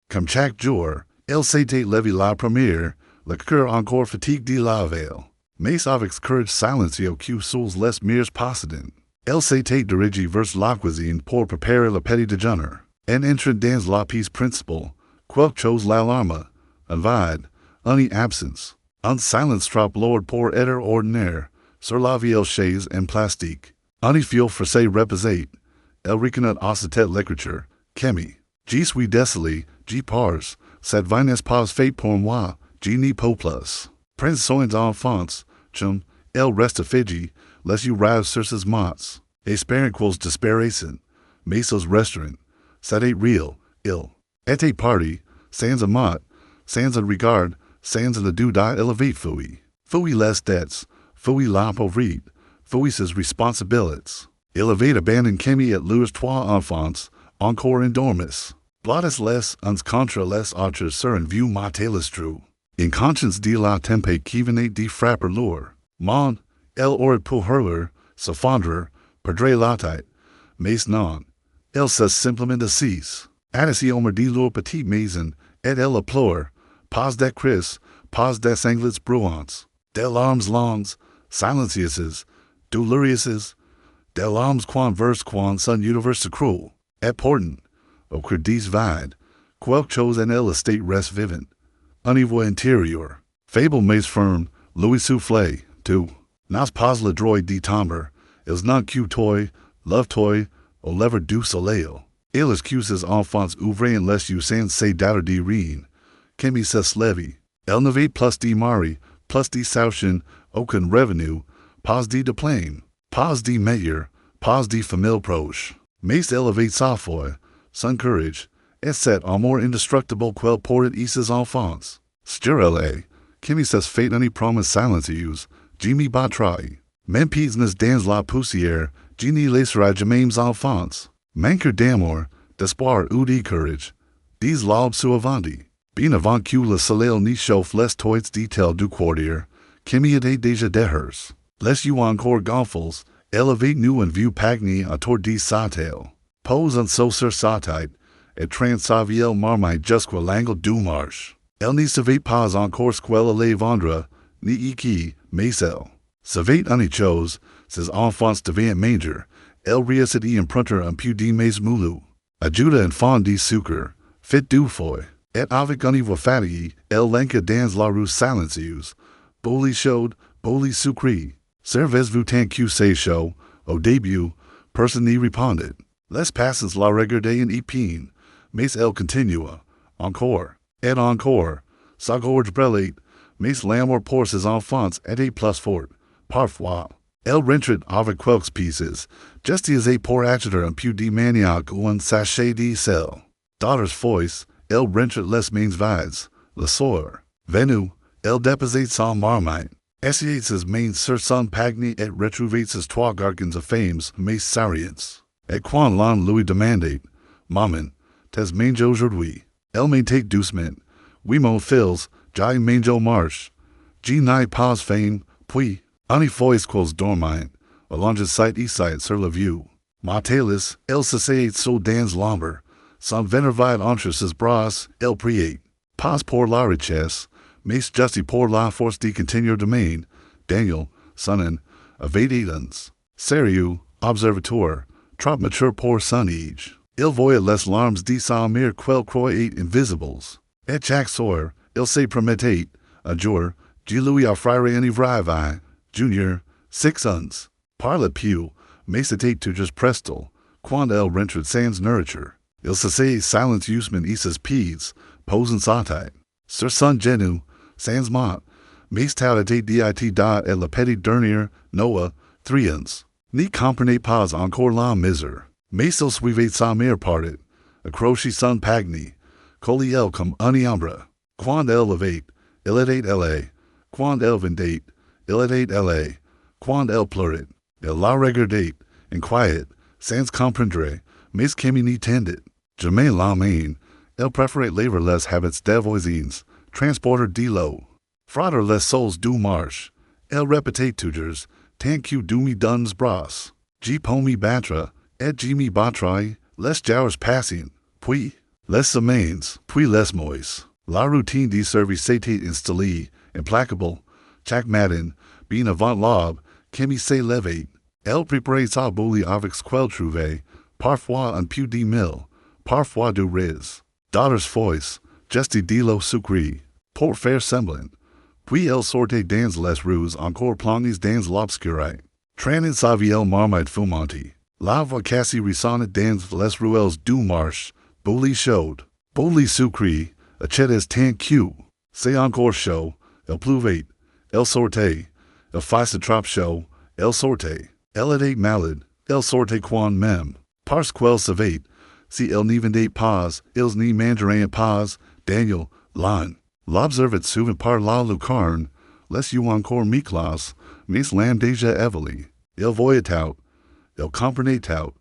Comme chaque jour, elle s'était levée la première, le cœur encore fatigue de la veille. Mais avec courage silencieux que sous les murs possédent. Elle s'était dirigée vers la cuisine pour préparer le petit déjeuner. En entrant dans la pièce principale, quelque chose l'alarma, un vide, une absence, un silence trop lourd pour être ordinaire, sur la vieille chaise en plastique. Un fil forcé reposait. Elle reconnut aussitôt l'écriture, Camille. Je suis désolé, je pars, cette vie n'est pas faite pour moi, je n'y peux plus. Prends soin d'enfants, chum, elle reste figée, les yeux rivés sur ses mains. Espérant qu'elles disparaissent, mais ces restaurants, c'était réel, il était parti, sans un mot, sans un regard, sans un adieu d'élever fouille. Fouille les dettes, fouille la pauvreté, fouille ses responsabilités. Il avait abandonné Camille et leurs trois enfants, encore endormis. Blottes les uns contre les autres sur un vieux matelas. In conscience de la tempête qui venait de frapper leur. Mon, elle aurait pu hurler, s'effondrer, perdre la tête, mais non. Elle s'est simplement assise. Addisi omer de leur petite maison, et elle pleure, pas de cris, pas de sanglets bruants, de larmes longues, silencieuses, douloureuses, de larmes quan vers quan son univers cruel, et pourtant, au cœur des vides, quelque chose en elle estate reste vivant. Un niveau intérieur, faible mais ferme, lui soufflé, tout. Nas pas le droit de tomber, ils n'ont que toi, love toi, au lever du soleil. Il excuse ses enfants ouvrant les yeux sans se doubter de rien. Camille se levait. Elle n'avait plus de mari, plus de saution, aucun revenu, pas de déplain, pas de meilleur, pas de famille proche. Mais elle avait sa foi, son courage, et cet amour indestructible qu'elle portait à ses enfants. Sur elle, Camille s'est fait une promesse silencieuse, je me battrai. Même pis dans la poussière, je ne laisserai jamais mes enfants. Manquer d'amour, d'espoir ou de courage. Des lobes sous avanti. Bien avant que le soleil ne chauffe les toits de tel du quartier, Camille était déjà dehors. Les yeux encore gonfles, elle avait nu un vieux panier autour de sa tête. Pose un seau sur sa tête, et traîne sa vieille marmite jusqu'à l'angle du marche. Elle ne savait pas encore ce qu'elle allait vendre, ni qui, mais elle savait une chose, ses enfants devaient manger. Elle réussit à emprunter un peu de mes moulous. Ajuda un fond de sucre, fit du feu, et avec un niveau fatigué, elle lança dans la rue silencieuse. Boli chaude, boli sucré. Servez-vous tant que c'est chaud? Au début, personne n'y répondait. Les passants la regardaient en épine, mais elle continua. Encore, et encore. Sa gorge brûlait, mais l'amour pour ses enfants était plus fort. Parfois, elle rentrait avec quelques pieces, just as pour acheter un peu de manioc ou un sachet de sel. Daughter's voice, elle rentrait les mains vides. Le soir, venue, elle déposait sa marmite, essayait ses mains sur son panier et retrouvait ses trois gargons de femmes mais sérieuses. Et quand l'on lui demandait, Maman, t'as mangé aujourd'hui? Elle mentait doucement. Oui mon fils, j'ai mangé marche. Je n'ai pas faim, puis, une fois qu'elles dormaient, allonge side et side sur le vieux. Matelas, elle s'asseyait sous dans l'ombre. Son ventre vide entre ses bras, elle priait. Pas pour la richesse, mais juste pour la force de continuer demain. Daniel, sonnen, avait élans. Sérieux, observateur, trop mature pour son âge. Il voyait les larmes de sa mère qu'elle croyait invisibles. Et chaque soir, il se promettait, un jour, je lui offrirai un vrai Junior, 6 ans. Par le pieu, mais c'était toujours presto, quand elle rentrait sans nourriture. Il s'asseyait silencieusement à ses pieds, posant sa tête. Sur son genou, sans mot, mais tout était dit et le petit dernier, Noah, 3 ans. N'y comprenait pas encore la misère. Mais il suivait sa mère partir, accroché son panier, collé elle comme une ombre. Quand elle avait, il était elle. Quand elle vendait, il était elle. Quand elle pleurait, il la regardait, inquiète, sans comprendre, mais Camille n'y tendait. Jamais la main, elle préférait livrer les habits des voisins, transporter de l'eau, frotter les soles du marche. Elle répétait toujours, tant que du me donnes bras, je peux me battre, et je me battrai, les jours passing, puis, Les semaines, puis les mois. La routine du service s'était installée, implacable. Chaque matin, bien avant l'aube, Camille s'est levée. Elle préparait sa bouillie avec ce qu'elle trouvait, parfois un peu de miel, parfois du riz. D'autres fois, juste de l'eau sucrée, pour faire semblant. Puis elle sortait dans les rues encore plongées dans l'obscurité. Traînant sa vieille marmite fumante. La voix cassée résonnait dans les ruelles du marché. Bouillie chaude, bouillie sucrée, achètes tant que c'est encore chaud, elle pleuvait, elle sortait, elle faisait trop chaud, elle sortait, elle était malade, elle sortait quand même, parce qu'elle savait, si elle n'y vendait pas, ils n'y mangeraient pas, Daniel, l'an. L'observait souvent par la lucarne, les yeux encore mi-clos, mais l'âme déjà éveillée, il voyait tout, il comprenait tout,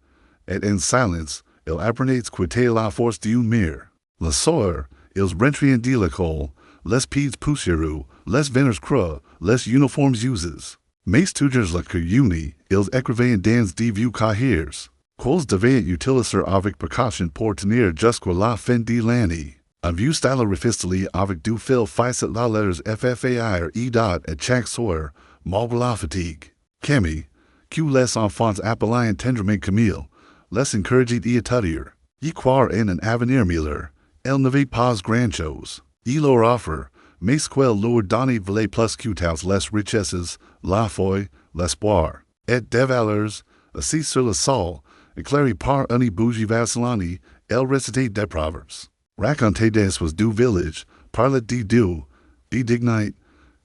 et en silence, il apprenait quitter la force d'une mère. Le soir, ils rentraient de l'école, les pieds poussiéreux, les ventres creux, les uniformes usés. Mais toujours le cœur uni, ils écrivaient dans des vieux cahiers, qu'ils devaient utiliser avec précaution pour tenir jusqu'à la fin de l'année. Un vieux stylo rafistolé avec du fil faisait la lettres FFAIR et dot et chaque soir, malgré la fatigue. Camille, que les enfants appelaient tendrement Camille, les encourageait à étudier. Y croire en un avenir meilleur. Elle n'avait pas grand-chose. Il leur offre, mais qu'elle leur donnait valait plus que toutes les richesses, la foi, l'espoir, et des valeurs, assis sur le sol, éclairé par une bougie vacillante, elle récitait des proverbes. Racontait des was du village, parlait de Dieu, de dignité,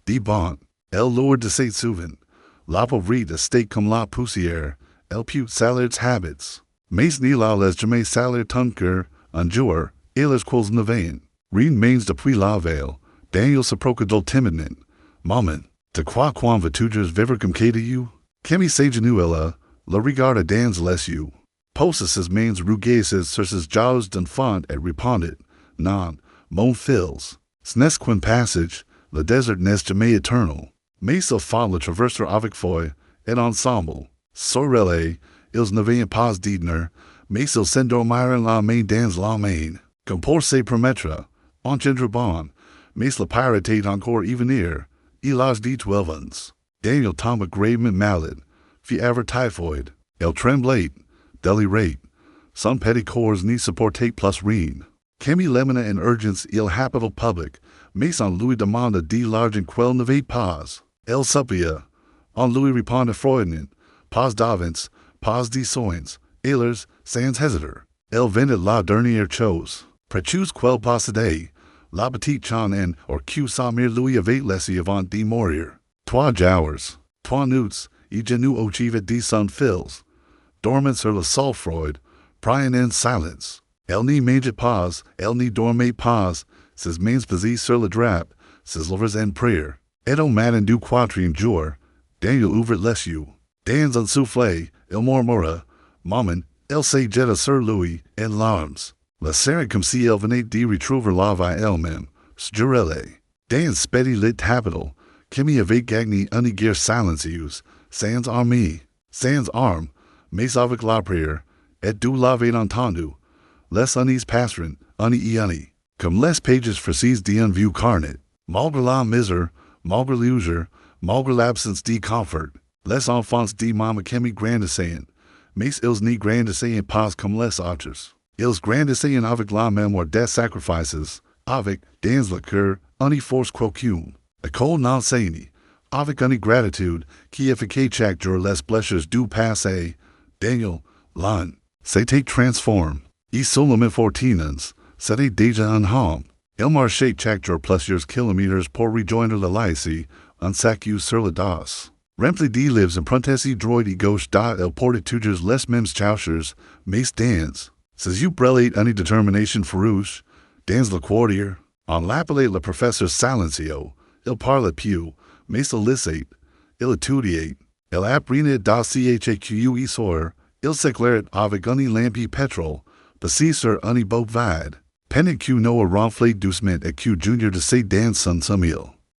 de bonté. Elle leur disait souvent, la pauvreté state comme la poussière, elle put salaires habits. Mais ni la les jamais salaire ton cœur, un jour, et les quels ne vain. Rien mains depuis la veille, Daniel se procadol timidement. Maman, de quoi quand vas toujours vivre comme que de you? Camille s'agenouilla, le regarda dans les yeux. Posa ses mains rugueuses sur ses jaws d'enfant et répondit, non, mon fils. Ce n'est qu'un passage, le désert n'est jamais éternel. Mais il faut le traverser avec foi et ensemble. Sorelle, ils n'avaient pas d'idner, mais ils s'endormirent la main dans la main. Comme pour se promettre, en gendre bon, mais le pire était encore y venir, et l'âge de 12 ans. Daniel tomba gravement malade, fièvre typhoïde, elle tremblait, délirait, son petit corps n'y supportait plus rien. Camille lemena en urgence il habitat public, mais on lui demanda de l'argent qu'elle n'avait pas. Elle supplia, on lui répondit froidement, pas d'avance, pas de soins, alors, sans hésiter, elle vendit la dernière chose. Précieux qu'elle possédait, la petite chan en or que sa mère lui avait laissé avant de mourir. 3 jours, 3 nuits, et je nous ochive de son fils. Dormant sur le sol froid, priant en silence. Elle n'y mangeait pas, elle n'y dormait pas, ses mains posées sur le drap, ses lèvres en prière. Et au matin du quatrième jour, Daniel ouvrit les yeux. Dans un souffle, il murmura, Maman, elle se jeta sur lui, en larmes. La serre comme si elle venait de retrouver la vie elle-même, jurelle. Dans petit lit capital, Camille avait gagné une guerre silencieuse, sans armée, sans armes, mais avec la prière, et du l'avait entendu. Les années passeront, année et année, comme les pages fraisises d'un vieux carnet. Malgré la misère, malgré l'usure, malgré l'absence de confort, les enfants de maman Camille grandissaient, mais ils n'y grandissaient pas comme les autres. Ils grandissaient avec la mémoire des sacrifices, avec, dans le cœur, une force quelconque, école n'enseigne, avec une gratitude qui efficace chaque jour les blessures du passé. Daniel, l'an, s'était transformé, et seulement 14 ans, c'était déjà un homme. Il marchait chaque jour plusieurs kilomètres pour rejoindre le lycée, un sac sur le dos. Rempli de livres empruntés droit et gauche da il portait toujours les mêmes chaussures, mais dans ses yeux brillaient une détermination farouche. Dans le quartier, on l'appelait le professeur Silencio. Il parlait peu, mais il lisait, il étudiait, il apprenait d'HQ Histoire, il s'éclairait avec une lampe pétrole, passé sur une botte vide. Pendant que Noah ronflait doucement et que Junior descendait dans son sommeil.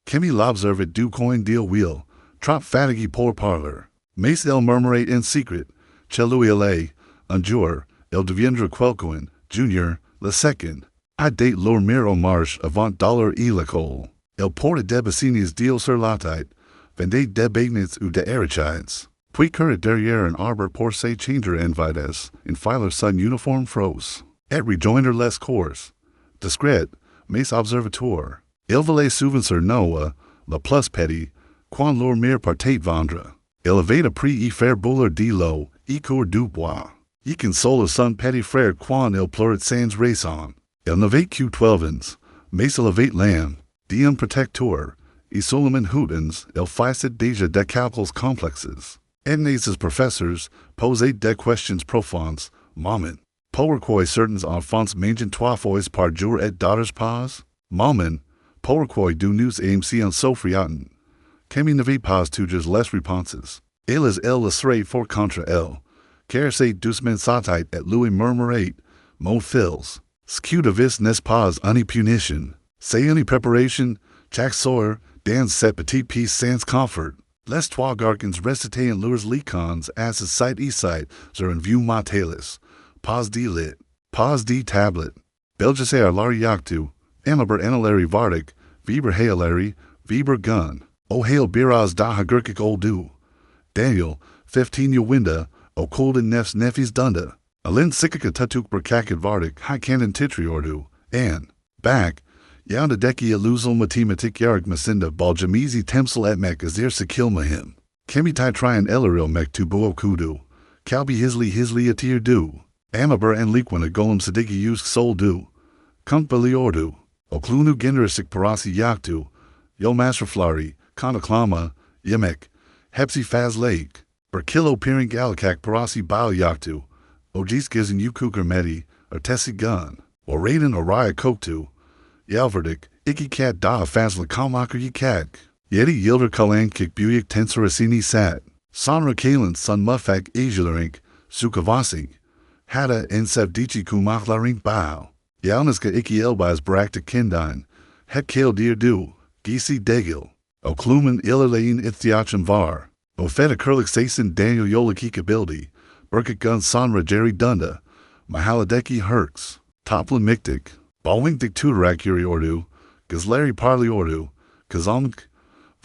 Camille l'observait du coin de l'huile, trop fatigué pour parler. Mais il murmurait en secret, chez lui il est, un jour, il deviendra quelqu'un, Junior, Le second, I date l'homage hommage avant dollar et l'école. El porte de bassines deal sur la tête, vendait de bagnets ou de erichides. Puis courut derrière un arbre pour se changer en vitesse, in filer son uniforme froze. Et rejoindre les cours. Discret, mais observateur. Il voulait souvent sur Noah, le plus petit, quand leur mère partait vendre. Il avait appris y faire bouler de l'eau, y cour du bois. Y console son petit frère quand il pleurait sans raison. Il n'avait que 12 ans, mais il avait l'âme d'un protecteur, et seulement houtons, il faisait déjà des calculs complexes. Et ses professeurs posaient des questions profondes, Maman. Pourquoi certains enfants mangent 3 fois par jour et d'autres pas? Maman. Pourquoi do nous aimes en souffrir? Camille n'avait pas toujours les réponses. Elle le serait fort contre elle, car c'est doucement sa tête et lui murmurait, mon fils, ce que de vis n'est pas une punition, c'est une préparation, chaque soir, dans cette petite pièce sans confort. Les 3 garçons restaient en leurs licons à ce site et site sur un vieux matelas, pas de lit, pas de tablette. Belges à l'ariactu, Amber Anneleri Vardik, Weber Haeleri, Weber Gun, O Hail Biraz da Hagurkik Oldu. Daniel, 15 Winda, O Kolden Nefs Nefis Dunda, Alin Sikika Tatuk Berkakid Vardik, High Canon Titriordu, and, back, Yanda Deki Aluzal Matematik Yarg Masinda Baljamizi Temsel Etmek Azir Sikil Mahim. Kemitai Tryan Elleril Mek Tu Buo Kudu, Kalbi Hisli Atir Du, Amaber and Liquan a Golem Sadiki Usk Sol Du, Kunt Beliordu, Oklunu Genderisik Parasi Yaktu, Yo Masterflari, Konaklama, Yemek, Hepsi Faz Lake, Berkilo Peering Galakak Parasi Bao Yaktu, Ojis Gizin Yukuker Medi, Artesi Gun, or Raiden Oriah Koktu, Yalverdik, Iki Kat Da Fazla Kalmaker Yikak, Yeti Yilder Kalan Kik Buyik Tensorasini Sat, Sonra Kalan Sun Mufak Azularink, Sukavasi, Hada Ensevdichi Kumaklarink Bao, Yalnaska Iki Elbaz Barakta Kindine, Het Kale Deer Du, Gisi Degil, Oklumen Ilalain Ithiacham Var, Ofeta Kurlik Sason Daniel Yolakika Bildi, Burkit Gun Sonra Jerry Dunda, Mahaladeki Herks, Toplin Miktik, Balwink Tutorak Yuri Ordu, Gazleri Parli Ordu, Kazamk,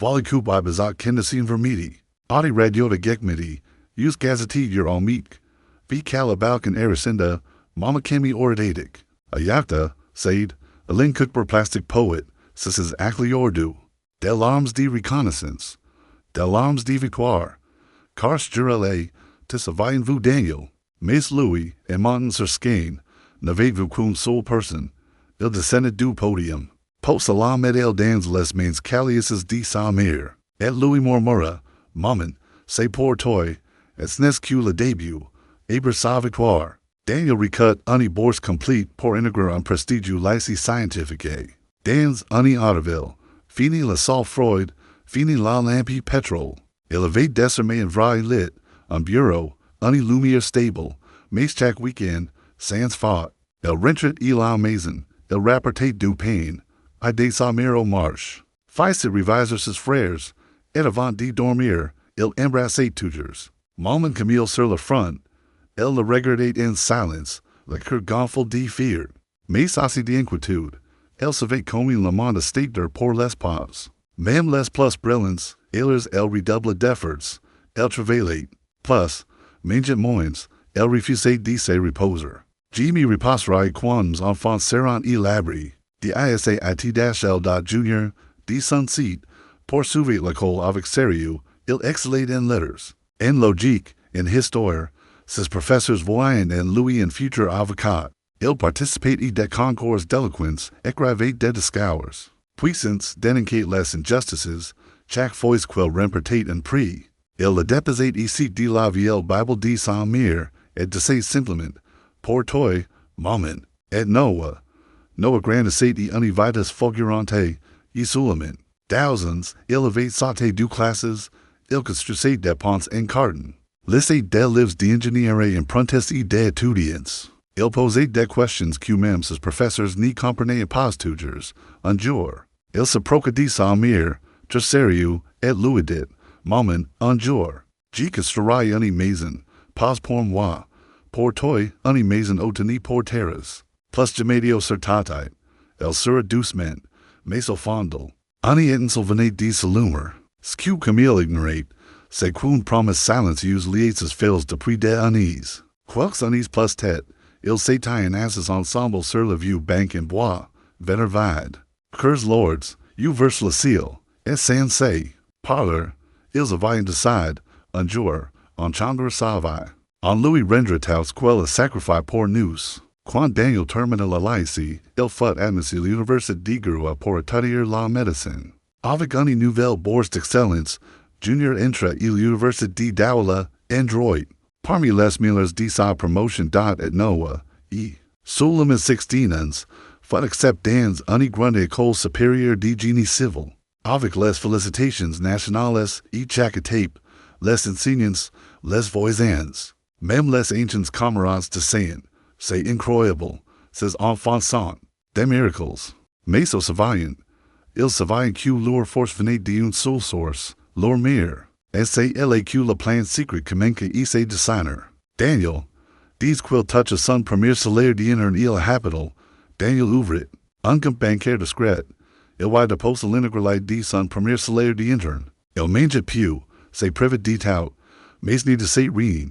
Volikub Ibazak Kendasin Vermidi, Adi Radiota Gekmidi, Use Gazeti Ur Almik, V Kalabalkan Arisinda, Mama Kemi Ordadik, Ayakta, Said, Alin Kukber Plastic Poet, Sisses Akli Ordu, Des Larmes de Reconnaissance, Des Larmes de Victoire, Kars Jurele, Tisavayan Vu Daniel, Mace Louis, and Monten Serskane, Navate Vu Kun Soul Person, Il Descended du Podium, Post Salam et El Dans Les Mains Calliuses de Samir, et Louis Mormura, Maman, C'est pour toi, et Snescu le début, Aber sa victoire, Daniel Recut Uni Bourse Complete pour Integrer en Prestigio Lycée Scientifique, Dans Uni Otterville, Fini la Sol Freud, Fini la Lampi Petrol, Elevate Desarme and Vry Lit, Un Bureau, Uni Lumiere Stable, Macechac Weekend, Sans Fought, El Rentret Elau Maison, El Rapportate du Pain, I des Samiro Marche, Feistet Revisers ses Frères, Et avant de dormir, Il embrassait toujours, Moment Camille sur le front, Elle le regardait in silence, le cœur gonflé de fear, mais aussi d'inquiétude. Elle savait combien le monde était pour les pauvres. Même les plus brillants, elles redoublent d'efforts, elles travaillaient. Plus, mangeait moins, elles refusaient de se reposer. Jimmy reposerait quand nos enfants seront élaborés. De ISAIT-L. Junior, de Sunset, poursuivait l'école avec sérieux, il excellait en lettres, en logique, en histoire. Ses professeurs voyaient en lui un futur avocat. Il participait des concours d'éloquence, écrivait des discours. Puissance dénonçait les injustices, chaque fois qu'il remportait un prix. Il le déposait ici de la vieille Bible de sa mère, et disait simplement, pour toi, Maman, et Noah. Noah grandissait et univitas fulgurante, y Suleiman. Thousands, il avait sauté deux classes, il construisait des ponts en carton. Lycée des livres d'ingénierie en prentice et d'étudiants. Il posait des questions que même ses professeurs n'y comprenaient pas toujours. Un jour, il se procura sa mère, très sérieux, et lui dit, Maman, un jour, je construirai une maison, pas pour moi, pour toi, une maison obtenue pour terres. plus gemedio certatai, el sura doucement, meso fondel, ani insolvenate di salumer, skew camille ignorate, se quun promise silence use liates fails depuis de unease, quelques unease plus tet, il s'éteint en asses ensemble sur le vieux banc en bois, vener vide, curs lords, you verse le ciel, et sans say, parlor, ils avaient decide, un jour, en chandra savai, en Louis rendretaus quel a sacrifié pour nous. Quand Daniel termina la lycée, il faut admettre l'université d'Igurua pour étudier la médecine. Avec une nouvelle bourse d'excellence, Junior entra l'université d'Aula, Android. Parmi les millers de sa promotion et Noah, sous les 16 ans, faut accept dans une grande école supérieure de génie civil. Avec les félicitations nationales et chaque tape, les enseignants, les voisins, même les anciens camarades de scène, c'est incroyable, ces enfants sont des miracles. Mais au savant, ils savaient que leur force venait d'une seule source, leur mère, et c'est elle que le plan secret commence et ses designers. Daniel, dès qu'il touche son premier salaire d'interne il capital, Daniel ouvre un compte bancaire discret. Il va déposer l'intégralité de son premier salaire d'interne. Il mange plus, c'est privé de tout, mais ni de cette rien,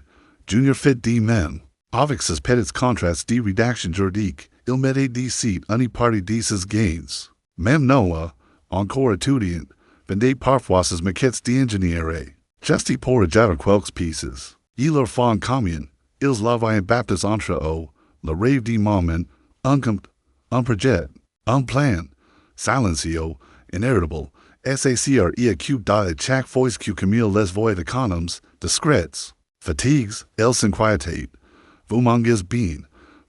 Junior fait de même. Avec ses petits contrats de rédaction juridique, il met de sites une partie de ses gains. Même Noah, encore étudiant, vendait parfois ses maquettes d'ingénierie. Juste pour ajouter quelques pieces. Il leur font commune, ils l'avaient baptisé entre eux, le rêve du moment, un compte, un projet, un plan, silencio, inhéritable, SACRE acute de chaque fois que Camille les voit économes, discrets, fatigues, elles s'inquiètent. Vous manquez bien,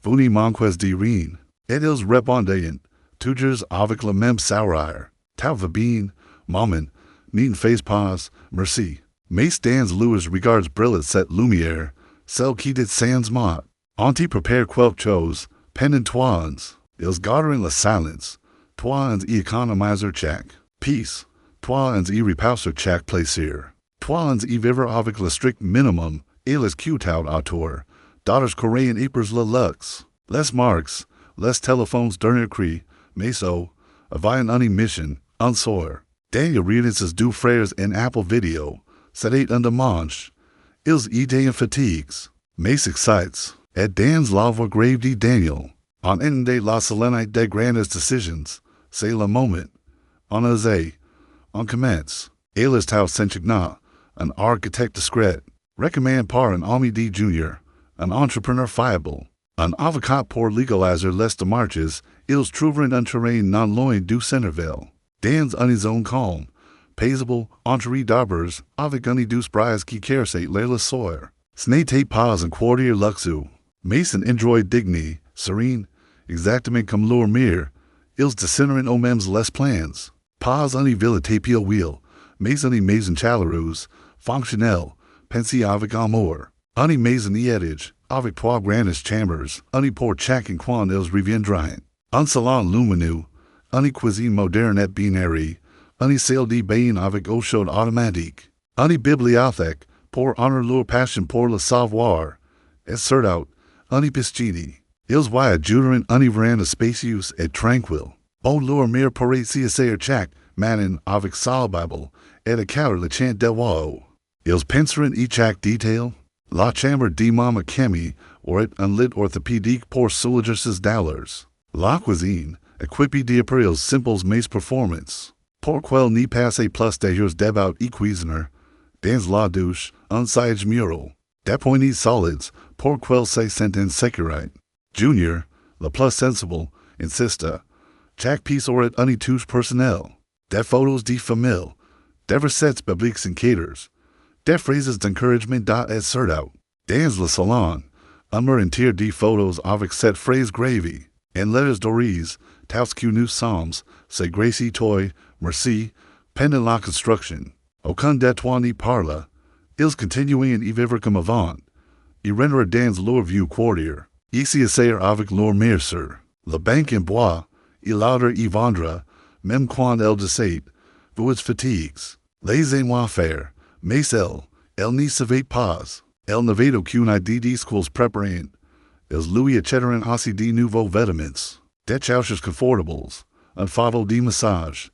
vous n'y manquez de rien, et ils répondent, toujours avec le même sourire. Tout va bien, maman, ne fais pas, merci. Mais dans Louis regards brille cette lumière, celle qui dit sans mot. On-t-y prépare quelque chose, pendant trois ans, ils gardent la silence, trois ans y économiser chaque peace, trois ans y repasser chaque plaisir, trois ans y vivre avec le strict minimum, et les queues autour. Daughters coréen épers le luxe, les marques, les téléphones dernier cri, mais so, avaient une mission, un soir. Daniel réunit ses deux frères en Apple Vidéo, c'était un dimanche. Ils étaient en fatigues, mais excités, et dans la voix grave de Daniel. En entendant la solennité des grandes décisions, c'est le moment. On ose, on commence. Et les taux s'enchaînent, un architecte discret, recommandé par un ami de Junior, un entrepreneur fiable, un avocat pour légaliser les démarches, ils trouvent un terrain non loin du centre-ville. Dans une zone calme, paisible, entouré d'arbres, avec une douce brise qui caresse le soir. Ce n'était pas un quartier luxueux, mais un endroit digne, serene, exactement comme leur mère. Ils dessinèrent eux-mêmes les plans. Pas une ville tapie au wheel, mais une maison chaleureuse, fonctionnelle, pensée avec amour. Une maison étage, avec trois grandes chambres, une pour chaque quand ils reviendront. Un salon lumineux, une cuisine moderne et binaire, une salle de bain avec eau chaude automatique, une bibliothèque pour honor leur passion pour le savoir, et surtout, une piscine. Ils voient ajouter une véranda spacieuse et tranquille. Oh, leur mère pourrait s'y essayer chaque matin avec sa Bible et écouter le chant des oiseaux. Ils penseront y chaque détail. La chambre de Mama Camille aurait un lit orthopédique pour soulager ses douleurs. La cuisine, équipée d'appareils simples mais performants, pour qu'elle n'y passe plus d'heures débat et cuisiner. Dans la douche, un siège mural, des poignées solides, pour qu'elle se sente en sécurité. Junior, le plus sensible, insiste. Chaque pièce aurait une touche personnelle. Des photos de famille, des recettes bibliques and caters, des phrases d'encouragement et surtout. Dans le salon, un mur entier de photos avec cette phrase gravée, en lettres dorées, taux que nous sommes, c'est gracie toi, merci, pendant la construction. Aucun d'étoile n'y parle. Ils continuent à y vivre comme avant. Ils rentrent dans leur vieux quartier. Ici essayer avec leur mère sur le banc en bois, et l'autre y vendra, même quand elle décide, vous êtes fatigues. Les émois faire, mais elle n'y savait pas. Elle n'avait aucune idée de ce qu'elles préparaient. Ils Louis Etcheterin aussi de nouveaux vêtements. Des chaussures confortables. Un fauteuil de massage.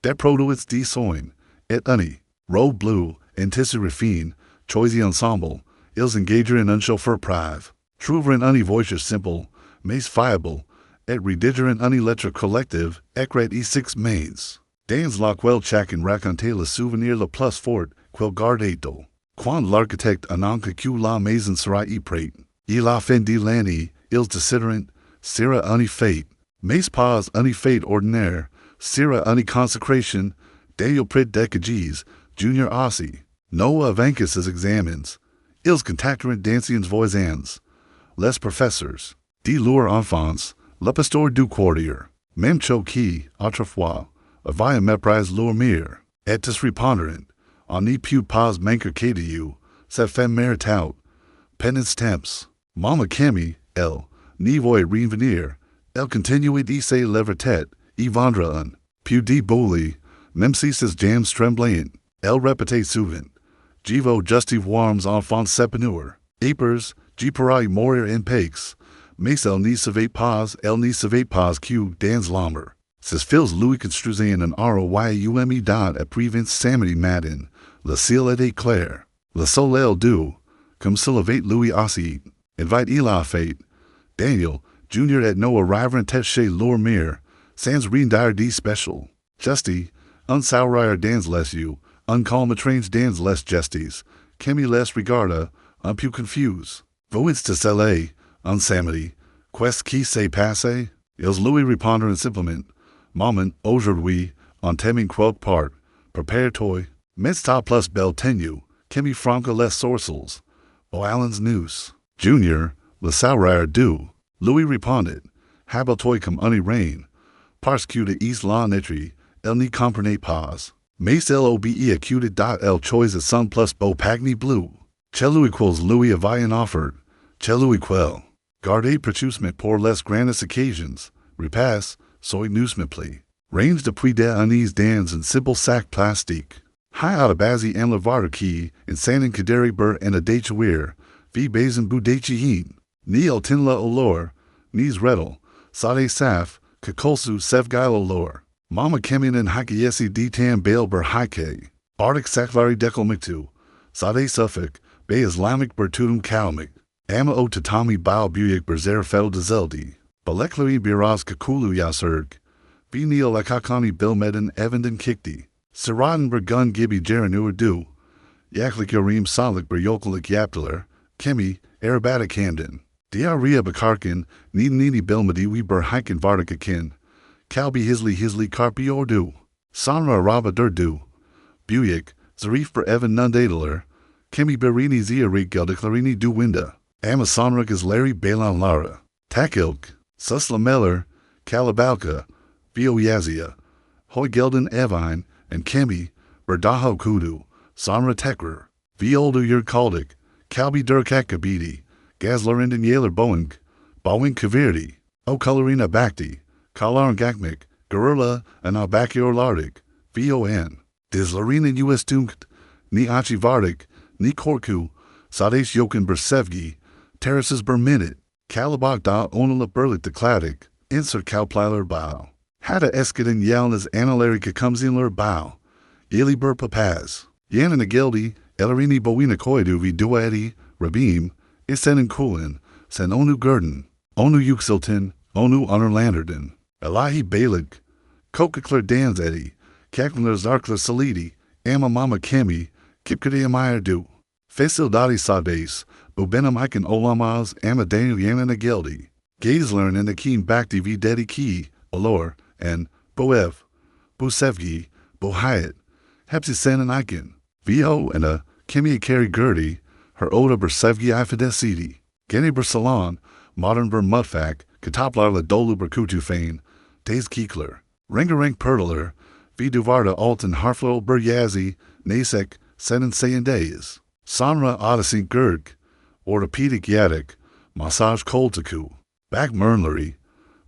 Des produits de soin. Et une robe bleue, en tissu refine, choisi ensemble. Ils engagent en un chauffeur privé. Trouveren une voiture simple, mais fiable, et rédigeren une lettre collective, écrite et six mains. Dans laquelle chacun raconte le souvenir le plus fort qu'il garde. Quand l'architecte annonce que la maison sera prête, et la fin de l'année, ils décidèrent, sera une fête, mais pas une fête ordinaire, sera une consécration, d'ailleurs près d'Doechii, junior aussi. No avant ses examens. Ils contacteront d'anciens voisins, les professeurs, de leurs enfants, le pasteur du quartier, même chose qui, autrefois, avait méprisé leur mère, et ils répondirent, on ne peut pas manquer que de you, cette femme méritante, pénitence temps. Maman Camille, elle, ne voit revenir, elle continue de se lever tête, et vendre un peu de bouillie, même si ses jambes tremblaient, elle répétait souvent, je veux juste voir mes enfants s'épanouir, épers, je pourrais mourir en paix, mais elle ne savait pas que dans l'ombre. Ses fils lui construisaient un royaume dont à prévent samedi matin, le ciel était clair, le soleil doux, comme s'il avait lui aussi. Invite il a fait, Daniel, Junior et no arrivèrent chez leur mère, sans rien dire de spécial. Justy, un sourire dans les yeux, un calme étrange dans les gestes, Camille les regarda, un peu confus. Vous êtes celle, un samedi, qu'est-ce qui s'est passé? Ils lui répondirent simplement, Maman, aujourd'hui, en témoin quelque part, prépare-toi, mais ta plus belle tenue, Camille franca les sourcils, au allons nous. Junior, le sourire doux, lui répondit, habille-toi comme une reine, parce que de la nature, elle n'y comprenait pas. Mais elle obéit que elle choisit son plus beau pagny bleu. Celui quels lui avait offert, celui quel, gardé précieusement pour les grandes occasions, repasse, soit nous me plaît. Range depuis des années dans un simple sac plastique. High à la base en la varder qui, en sanin cadere ber en a détruire, vi basen bu Doechii, ni el tin la olor, nis redel, sade saf, que colsu sevgail olor. Mama kemin en hakayesi di tam bail ber hake, artic sakvari decolmictu, sade suffik, be islamic bertutum kalmik, ama o tatami bao buyik berzer fel de zeldi, balekleri biraz kakulu yasurg, bi neil lakakani bilmeden evenden kikti, siraden bergun gibi jeranur du, yaklik yorim salik ber yokelik yapteler, Kemi, aerobatic Hamden. Diarrhea bekarkin, nini bilmadi we ber hiken vardikakin. Kalbi hisli carpi ordu. Sanra raba durdu. Buyik, zarif ber evan nundadeler. Kemi berini ziarik geldeclarini du winda. Amasanrak is Larry Balan Lara. Takilk, Suslameller, Calabalka, Vioyazia. Hoi gelden evine, and Kemi, berdaho kudu. Sanra tekrer. Violdu yer kaldik. Kalbi Durkakabidi, Gazlarinden Yaler Boeing, Bawing Kavirdi, O Colorina Bakti, Kalarn Gakmik, Gorilla and Albakior Lardik, VON, Dizlarinen US Tunkt, Ni Achi Vardik, Ni Korku, Sades Yoken Bersevgi, Terraces Berminit, Kalabak da Onala Berlik de Kladik, Insert Kalpliler Bow, Hada Eskiden Yalnas Analerica comes in Lur Bow, Ili Bur Papaz, Yanan Agildi, Ellerini Boina Koidu vi Dueti, Rabim, Isen Kulin, Sen Onu Gurden, Onu Yuxilton, Onu Honorlanderden, Elahi Balik, Kokakler Danzedi, Kakler Zarkler Salidi, Ama Mama Kemi, Kipkadi Amayardu, Fasil Dadi Sabes, Bubenam Iken Olamaz, Ama Daniel Yanan Agildi, Gazlern and the Keen Bakti vi Dedi Ki, Olor, and Boev, Busevgi, Bohayat, Hepsi Sen and Iken. Vo and a Kimi Kari Gertie, her Oda Bersevgi Ifidesidi, Geni Bersalon, Modern Ber Mudfak, Kataplar la Dolu Berkutufane, Days Kiekler, Ringarank Pertler, V Duvarda Alton Harflo Beryazi, Nasek, Senin Sayan Days, Sanra Odyssey Gurg, Orthopedic Yadik, Massage Koltaku, Back Mernlery,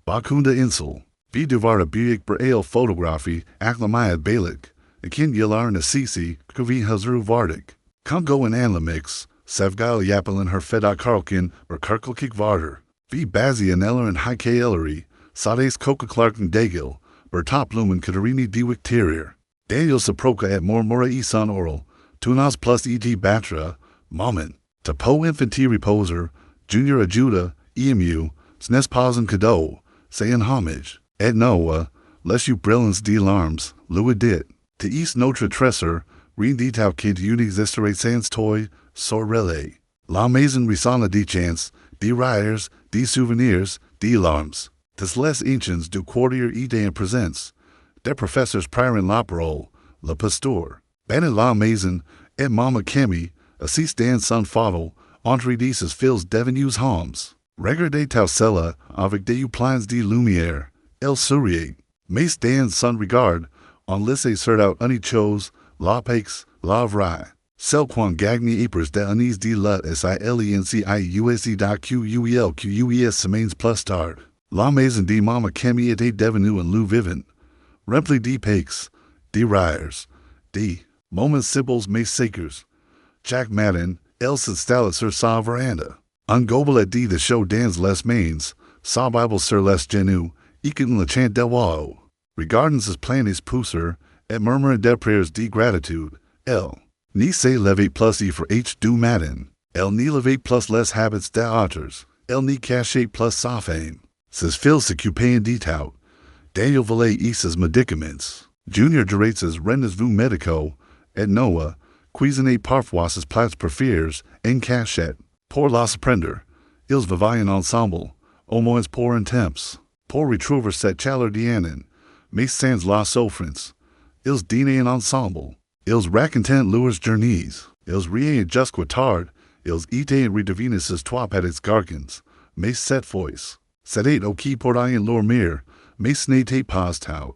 Bakunda Insel, V Duvarda Buik Ber Photography, Aklamaya Balik, Akin Yilar Nasisi, Kuvi Hazru Vardik, Kongo and Anlamix, Sevgail Yapelin her Feda Karlkin, or Kirkelkik Varder, B. Bazzi and Eller and Heike Ellery, Sades Coca Clark and Dagil, Bertop Lumen Katarini Dewick Terrier, Daniel Saproka at Mormora Isan Oral, Tunas plus E.G. Batra, Moment, Tapo Infanti Reposer, Junior Ajuda, EMU, Snespaz and Cadeau, Sayin Homage, Ed Noah, Les You Brillance D. Larmes, Louis Dit, To East Notre Tresser, Reen Detau Kid Unixistere Sans Toy, Sorrele, La Maison Risana D. Chance, D. Ryers, D. Souvenirs, D. Larmes, Tis Les Ancients du Quartier Ide and Presents, De Professors Prior in L'Operole, Le Pasteur, Bennett La Maison, Et Mama Kemi, Assis Dan Son Fadel, Entre Dices Fils Devenus Homs, Regard de Tausella, avec des Plans de Lumière, El Sourier, Mace Dan Son Regard, On Lisse Cert Out Uni Chose, La Paix, La Vraie, Selquan Gagni Apers de Unis de Lut SILENCI da QUES Semaines Plus Tard, La Maison de Mama Kemi et Devenu and Lou Vivant, Rempli de Paix, de Ryers, D. Moments Sibbles Mace Sakers, Jack Madden, Elsa Stallet Sur Sa Veranda, Ungobel at D. The Show Dans Les Mains, Sa Bible Sur Les Genu, Iken Le Chant Del Wao, Regardens as Planis Pousser, Et Murmur de Prayers de Gratitude, L. Ni Se Levate plus E for H. Du Madden, L. Ni Levate plus Les Habits de Otters, L. Ni Cache plus Sa Fame, Says Phil Secupain de Tout, Daniel Valet Isas Medicaments, Junior Durates as Rendes Vu Medico, Et Noah, Cuisine Parfois as Plats Prefers, En Cachet, Pour La Surprender, Ils Vivayan Ensemble, Omoins Pour en Temps, Pour Retrover Set Chaler Dianen, Mace Sans La Sofrance, Ils Dine en Ensemble, Ils Racontent Lures Journeys, Ils Rien et Jusquatard, Ils Ite and Redevinus as Trois Petits Gargans, Mace Set Voice, Sedate O Qui Portayan Lormir, Mace Nate Pas Tout,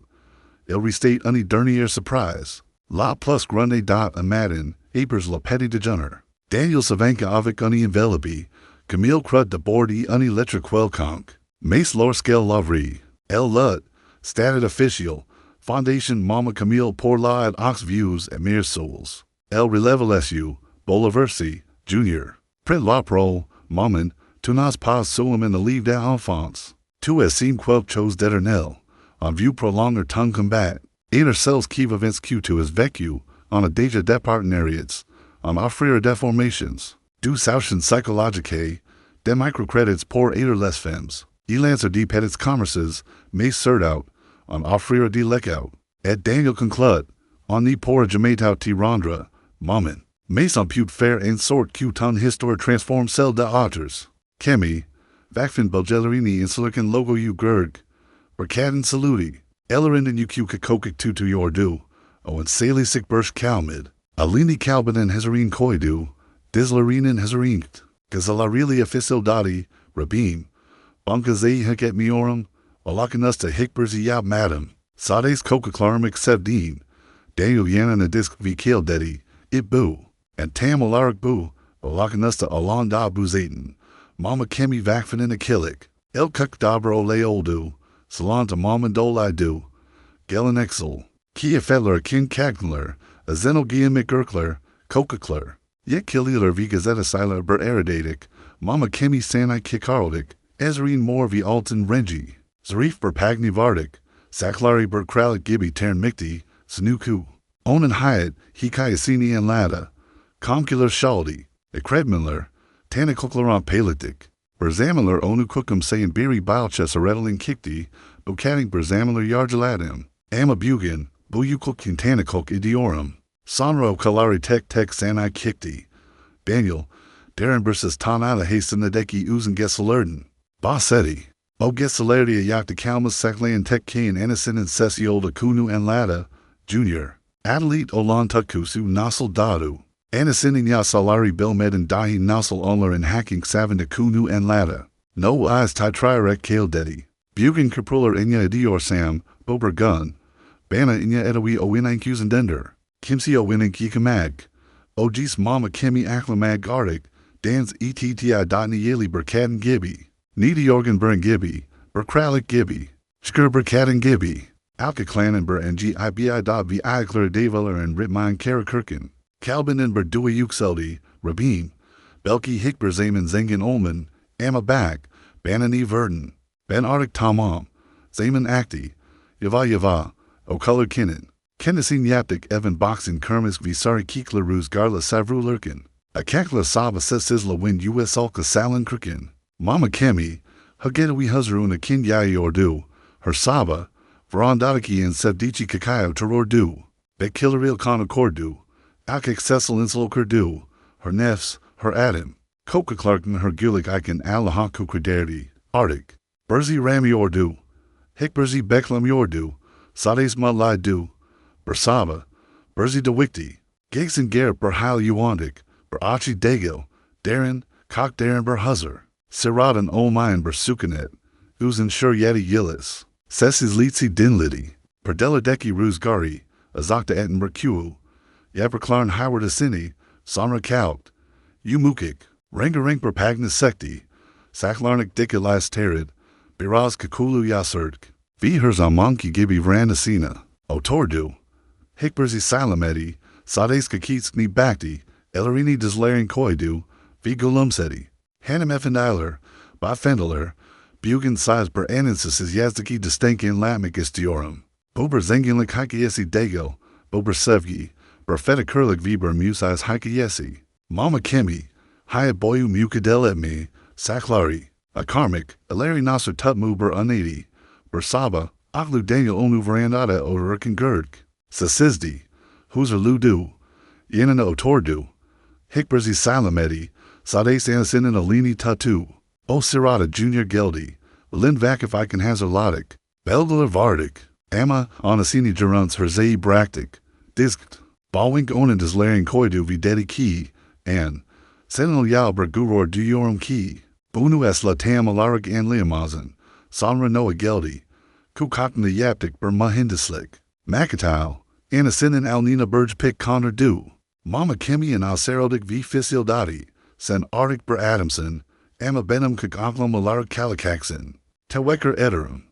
Il Restate Uni Dernier Surprise, La Plus Grande Dot a Madden, Apers La Petty de Junner, Daniel Savanka avec Uni Envelope, Camille Crud de Bordi Uni Letre Quelconque, Mace Lor Scale Lovery, El Lut, Stated Official, Fondation Mama Camille Pour La at Ox Views at Mere Souls, El Releve Lesu, Bouleversante, Junior, Print La Prole, Moment, Tunas Pas Soum and the Livre des Enfants, Tout Estime Quel Chose d'Eternel, En Vue Prolonger Tongue Combat, Einer Cells qui Vivens Q2 as Vecu, On a Deja Departenariats, On Offrir Deformations, Du Sauchen Psychologique, De Microcredits Pour Aider Les Femmes, Elancer de Petits Commerces, Mace Cert Out, On Offrir de Leckout, Et Daniel Conclut, On Ni Pour Jamatau T Rondra, Moment, Mace on Pute Fair and Sort Q Ton Histoire Transform Cell de Otters, Chemi, Vacfin Bulgellerini Insulican Logo U Gerg, Bercaden Saluti, Ellerind and UQ Kakokik Tutu Yordu, Owen Saley Sick Bursch Calmid, Alini Calbin and Hezarine Koidu, Dizlarine and Hezarinked, Gazalarelia Fisildati, Rabim, Bunkaze Hiket Miorum, Olacanusta Hickberzi Yab Madam, Sades Coca Clarmic Sevdeen, Daniel Yanan a Disc V Kale Dedi, Itbu, and Tam Alaric Bu, Olacanusta Alonda Buzaten, Mama Kemi Vacfin and Akilic, El Kuk Dabra Ole Oldu, Salon to Mama Dole Du, Gelen Exel, Kia Fedler King Cagler, Azeno Gia McGurkler, Coca-Cler, Yet Kililer V Gazetta Siler Ber Eridatic, Mama Kemi Sanai Kikarodic, Ezreen Moore V Alton Renji, Zarif Ber Pagni Vardic, Saklari Ber Kralik Gibby Tern Mikti, Snuku, Onan Hyatt, Hikayasini and Lada, Comcular Shaldi, Ekredmiller, Tanikokleron Palitic, Berzamiler Onu Kukum Sayin Biri Bilches Aredalin Kikti, Bukating Berzamiler Yarjaladim, Amabugan, Buyukuk Kintanikok Idiorum, Sonro Kalari Tek Tek Sanai Kikti, Daniel, Darren versus Tanada Hasten the Deki Uzen Gesselerden, Bossetti, O Gesselerdia Yakta Kalmas Seklean Tek Kane Anison and Sesiolda Kunu and Lada, Junior, Adelite Olan Tukusu Nasal Dadu, Anasinin Yasalari Bilmed and Dahi Nasal Onler and Hacking Savanda Kunu and Lada, No Eyes Titrierek Kale Dedi, Bugan Kapruller Inya Edior Sam, Bober Gun, Bana Inya Edawi Owinank Usendender, Kimsi Owinank Yikamag, Ogis Mama Kemi Aklamag Gardic, Dans Etti Dotni Yeli Berkaden Gibby, Needy Organ Burn Gibby, Berkralik Gibby, Skur Berkaden Gibby, Alka Clanan Ber and GIBI dot vi Kler Develer and Ritmine Karakirkin, Kalbin and Berdui Yuxeldi, Rabim, Belki Hickber Zaman Zengen Olman, Amma Back, Banani verdant, ben arctic tamam, zaman acti, yava, o color kinnin. Kennesin yaptik evan boxing kermisk visari kikla rus garla savru lurkin. A kakla saba sesisla wind us alka salin krikin. Mama kemi, hugetawi huzaruna kin yai ordu, her saba, Lorde Doechii and Doechii kakayo terror du. Bet killeril kana kordu. Alkek cecil insloker du. Her nefs, her adam. Coca Clarkin her gulik iken alahaku crederdi. Arctic. Berzi rami ordu. Hick berzi beklam yordu. Sades malai du. Bersaba. Berzi dewikti. Gigs and garrett berhal yuandik. Berachi degil. Darren, cock darren berhuzzer. Siradan olmayan bersukanet. Uzin shur yeti yillis. Sessis litsi dinlidi. Perdella deki ruzgari. Azakta etten berkuu. Yaberklarn howard asini. Samra kaukt. Umukik. Rangarank berpagna sekti. Saklarnik dikilas terid. Biraz kakulu yaserdk. Vihers amanki gibi vrandasina. Otordu. Hikberzi salamedi. Sades kakitskni bakti. Ellerini deslaring koidu. Vigulumsedi. Hanem effendiler. Bafendeler. Bugen size per anensis is yazdaki distenkin lamik istiorum. Bober zenginlik hikayesi degel. Bober sevgi. Berfeta kurlik viber musais hikayesi. Mama kemi. Hya boyu mukadel et me. Saklari. A karmik. Eleri nasser tutmu ber unedi. Bersaba. Aklu Daniel onu verandada orurkin gurk. Sasizdi. Huzer ludu. Yenana otordu. Hikberzi salamedi. Sades anasinin alini tatu. O Sirata Junior Geldi, Lindvak if I can hazarlotic, Beldeler Vardik, Amma Onasini Geruns Herzei Bractic, Diskt, Balwink Onan Deslaring Koidu Videdi Ki, and Sentinel Yao Berguror Duyorum Ki, Bunu es la Tam Alaric and Liamazan, Sonra Noah Geldi, Kukakn the Yaptic Ber Mahindislik, Makatau, Anasinin Alnina Burge Pick Connor Du, Mama Kimi and Alcerodik V Fisildati, Sen Arctic Ber Adamson, Amma benum kakaklam alar kalakaxin. Teweker ederum.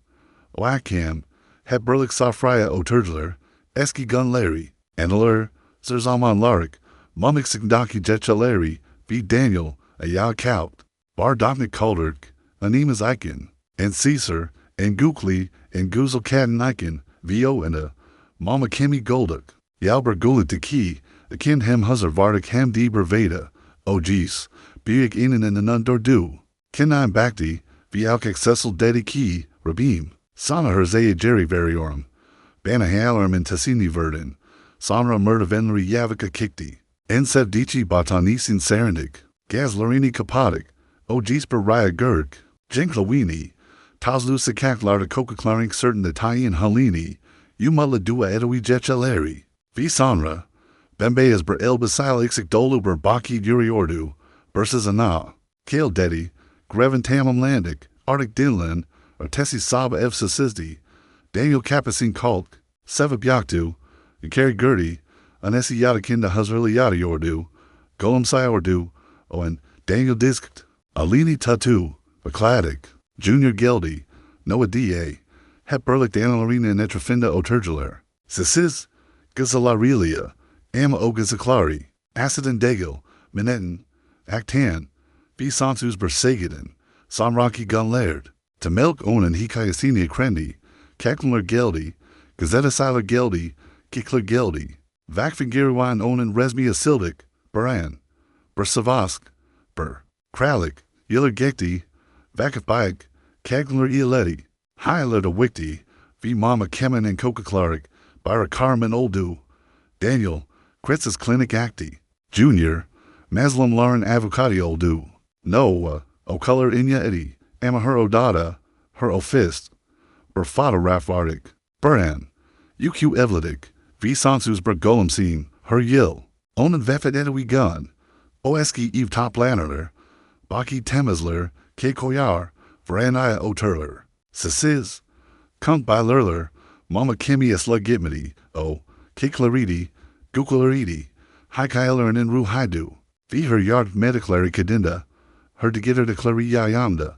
Oakam. Het burlik safraya oturgler. Eski gun larry. Endeler. Zerzaman larik. Mumik sigdaki jetchaleri. V Daniel. Ayaw kaut. Bar doknik kalderk. Animas iken. And Caesar. And Gukli. And Guzel kaden iken. Vo and a. Mama kimi golduk. Yalber gulit ki. Akin hem huzar vardik hem deber veda. O jeez. Biig inen in the nundordu. Kinine bakti, vialkek cecil dedi ki, rabim. Sana herzea jerry variorum. Bana halarm in tassini verdin. Sonra murda venleri yavika kikti. Ensev dici botanisin sarandik. Gazlarini kapodik. O gisper raya gurk. Jinklawini. Tazlu sakak larda coca clarink certain Italian halini. Umutla dua edowi jetchaleri. Vi sonra. Bembe is ber elbasil ixik dolu ber baki duriordu. Versus ana, Kale Dedi, Greven Tamam Landik, Arctic Dinlan, or Tessie Saba Ev Sasizdi, Daniel Kapacin Kalk, Seva Byaktu, Ikari Gurdi, Anesi Yadakinda Hazrili Yadi Ordu, Golem Ordu, and Daniel Diskt, Alini Tatu, Vakladik, Junior Geldi, Noah Da, Het Burlik Danilarina Netrafinda Oturgular, Sasiz, Gazalarilia, Amma Ogazaklari, Acid and Degil, Minetin, Actan, V Sansus Bersegiden, Samraki Gunlaird, Tamelk Onan Hikayasini Krendi, Kakler Geldi, Gazetta Siler Geldi, Kikler Geldi, Vakfigirwan Onan Resmia Sildik, Baran, Bersavask, Ber, Kralik, Yiller Gekti, Vakafbaik, Kagler Ialeti, Hyler de Wikti, V Mama Kemen and Coca Claric, Byra Carmen Oldu, Daniel, Kretz's Clinic Acti, Junior, Maslam Lauren Avocado do. No, o color inya edi. Ama her odada. Her ofist. Berfada rafardik. Buran. UQ evledik. V sansus bergolem scene. Her yil. Onan vefet edawi gun. Oeski eve top lannerler. Baki temesler. Ke koyar. Varanaya oturler. Sasiz. Kunt by lurler. Mama kimi esla gitmedi. O. Ke claridi. Guklaridi. Hikailer and in ru haidu. Vi her yard mediclary kadinda, her to get her to clari yayamda,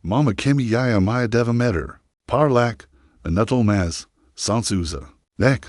Mama Kemi yaya maya deva metter, Parlak, a nutal mas, sansuza, Nek,